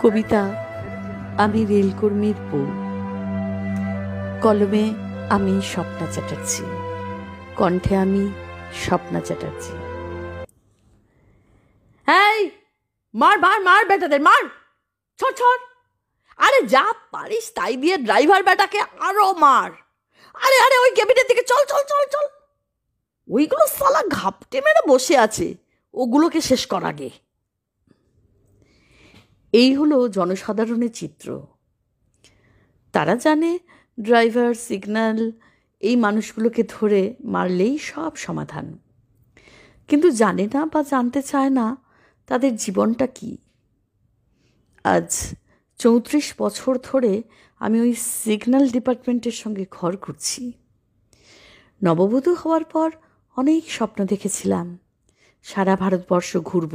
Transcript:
কবিতা আমি রেলকর্মীর বউ। কলমে আমি স্বপ্না চ্যাটার্জি, কণ্ঠে আমি স্বপ্না চ্যাটার্জি। এই মার মার মার বেটাদের মার, ছড় ছড়। আরে যা পারিস তাই দিয়ে ড্রাইভার বেটাকে আরো মার। আরে আরে ওই কেবিনের দিকে চল চল চল চল। ওইগুলো সালা ঘাপটে মেরে বসে আছে, ওগুলোকে শেষ কর আগে। এই হলো জনসাধারণের চিত্র। তারা জানে ড্রাইভার, সিগন্যাল এই মানুষগুলোকে ধরে মারলেই সব সমাধান, কিন্তু জানে না বা জানতে চায় না তাদের জীবনটা কি। আজ 34 বছর ধরে আমি ওই সিগন্যাল ডিপার্টমেন্টের সঙ্গে ঘর করছি। নববধূ হওয়ার পর অনেক স্বপ্ন দেখেছিলাম, সারা ভারতবর্ষ ঘুরব,